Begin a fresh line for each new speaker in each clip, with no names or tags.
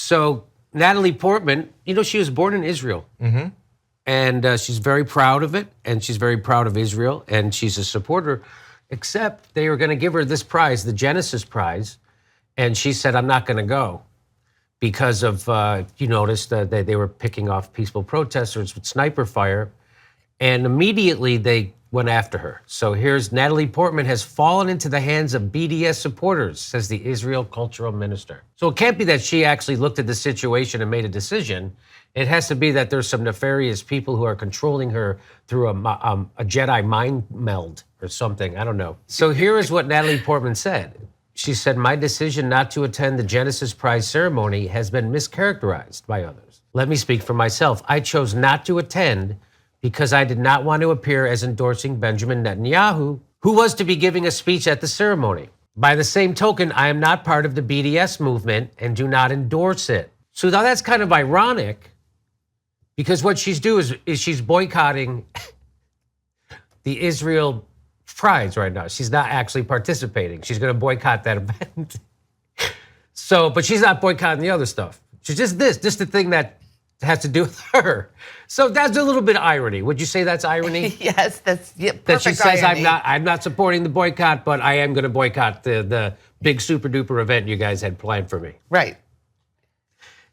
So Natalie Portman, she was born in Israel.
Mm-hmm.
And she's very proud of it, and she's very proud of Israel, and she's a supporter, except they were going to give her this prize, the Genesis Prize, and she said, I'm not going to go because of, you noticed that they were picking off peaceful protesters with sniper fire, and immediately they went after her. So here's Natalie Portman has fallen into the hands of BDS supporters, says the Israel cultural minister. So it can't be that she actually looked at the situation and made a decision. It has to be that there's some nefarious people who are controlling her through a Jedi mind meld or something. I don't know. So here is what Natalie Portman said. She said, my decision not to attend the Genesis Prize ceremony has been mischaracterized by others. Let me speak for myself. I chose not to attend because I did not want to appear as endorsing Benjamin Netanyahu, who was to be giving a speech at the ceremony. By the same token, I am not part of the BDS movement and do not endorse it. So now that's kind of ironic, because what she's doing is she's boycotting the Israel Prize right now. She's not actually participating. She's going to boycott that event. But she's not boycotting the other stuff. She's just the thing that has to do with her. So that's a little bit of irony. Would you say that's irony?
Yes, that's perfect
that she says
irony.
I'm not supporting the boycott, but I am going to boycott the big super duper event you guys had planned for me.
Right.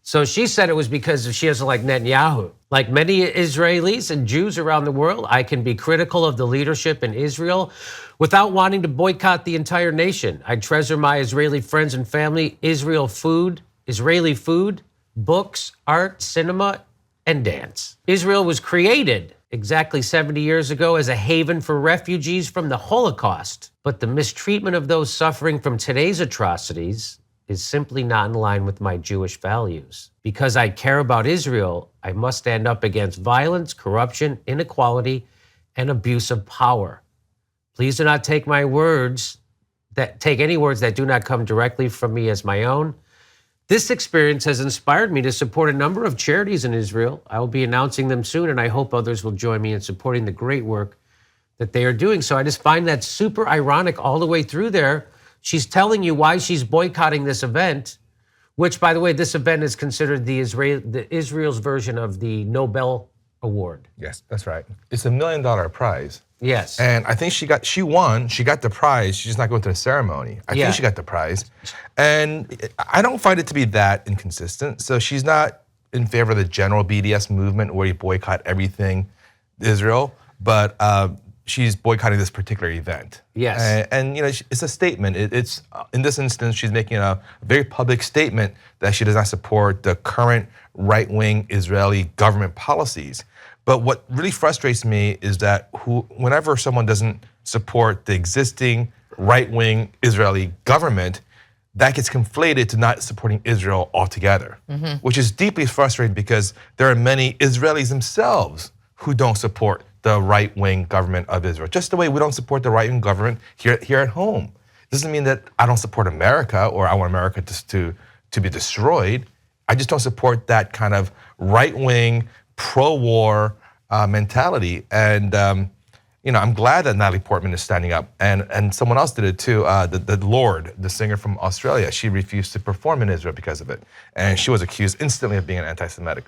So she said it was because she doesn't like Netanyahu. Like many Israelis and Jews around the world, I can be critical of the leadership in Israel without wanting to boycott the entire nation. I treasure my Israeli friends and family, Israeli food, books, art, cinema, and dance. Israel was created exactly 70 years ago as a haven for refugees from the Holocaust. But the mistreatment of those suffering from today's atrocities is simply not in line with my Jewish values. Because I care about Israel, I must stand up against violence, corruption, inequality, and abuse of power. Please do not take any words that do not come directly from me as my own. This experience has inspired me to support a number of charities in Israel. I will be announcing them soon, and I hope others will join me in supporting the great work that they are doing. So I just find that super ironic all the way through there. She's telling you why she's boycotting this event, which, by the way, this event is considered the Israel's version of the Nobel Award.
Yes, that's right. It's $1 million prize.
Yes.
And I think she won. She got the prize. She's just not going to the ceremony. I think she got the prize. And I don't find it to be that inconsistent. So she's not in favor of the general BDS movement where you boycott everything Israel, but she's boycotting this particular event.
Yes.
And it's a statement. It's in this instance, she's making a very public statement that she does not support the current right-wing Israeli government policies. But what really frustrates me is that whenever someone doesn't support the existing right-wing Israeli government, that gets conflated to not supporting Israel altogether, which is deeply frustrating because there are many Israelis themselves who don't support the right-wing government of Israel. Just the way we don't support the right-wing government here at home. Doesn't mean that I don't support America or I want America to be destroyed. I just don't support that kind of right-wing, pro-war mentality. And I'm glad that Natalie Portman is standing up, and someone else did it too. The Lord, the singer from Australia, she refused to perform in Israel because of it, and she was accused instantly of being an anti-Semite.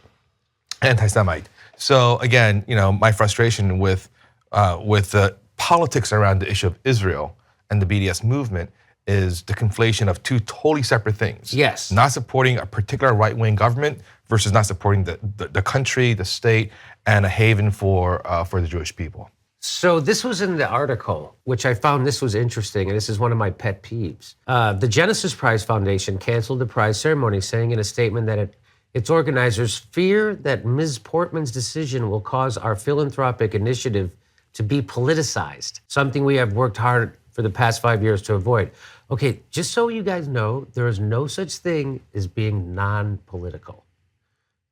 So again, my frustration with the politics around the issue of Israel and the BDS movement is the conflation of two totally separate things.
Yes.
Not supporting a particular right-wing government versus not supporting the country, the state, and a haven for the Jewish people.
So this was in the article, which I found this was interesting, and this is one of my pet peeves. The Genesis Prize Foundation canceled the prize ceremony, saying in a statement that its organizers fear that Ms. Portman's decision will cause our philanthropic initiative to be politicized, something we have worked hard for the past 5 years to avoid. Okay, just so you guys know, there is no such thing as being non-political.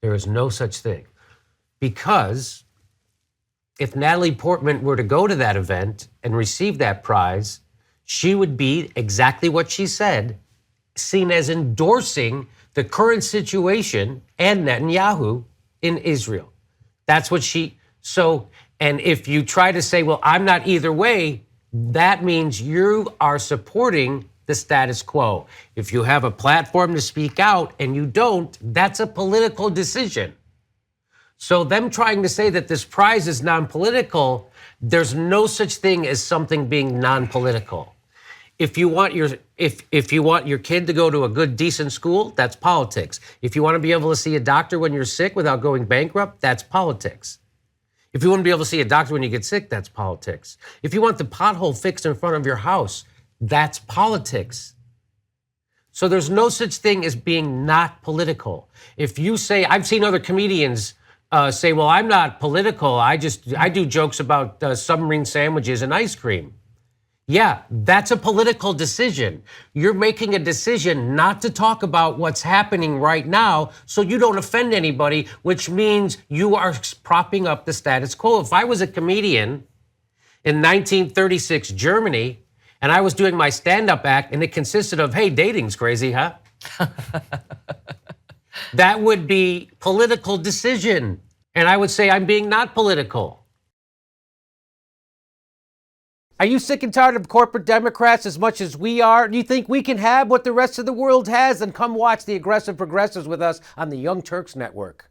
There is no such thing. Because if Natalie Portman were to go to that event and receive that prize, she would be exactly what she said, seen as endorsing the current situation and Netanyahu in Israel. That's what and if you try to say, well, I'm not either way, that means you are supporting the status quo. If you have a platform to speak out and you don't, that's a political decision. So them trying to say that this prize is non-political, there's no such thing as something being non-political. If you want your if you want your kid to go to a good, decent school, that's politics. If you want to be able to see a doctor when you're sick without going bankrupt, that's politics. If you want to be able to see a doctor when you get sick, that's politics. If you want the pothole fixed in front of your house, that's politics. So there's no such thing as being not political. If you say, I've seen other comedians say, well, I'm not political. I do jokes about submarine sandwiches and ice cream. Yeah, that's a political decision. You're making a decision not to talk about what's happening right now so you don't offend anybody, which means you are propping up the status quo. If I was a comedian in 1936 Germany and I was doing my stand-up act and it consisted of, hey, dating's crazy, huh? That would be political decision. And I would say I'm being not political. Are you sick and tired of corporate Democrats as much as we are? Do you think we can have what the rest of the world has? Then come watch the Aggressive Progressives with us on the Young Turks Network.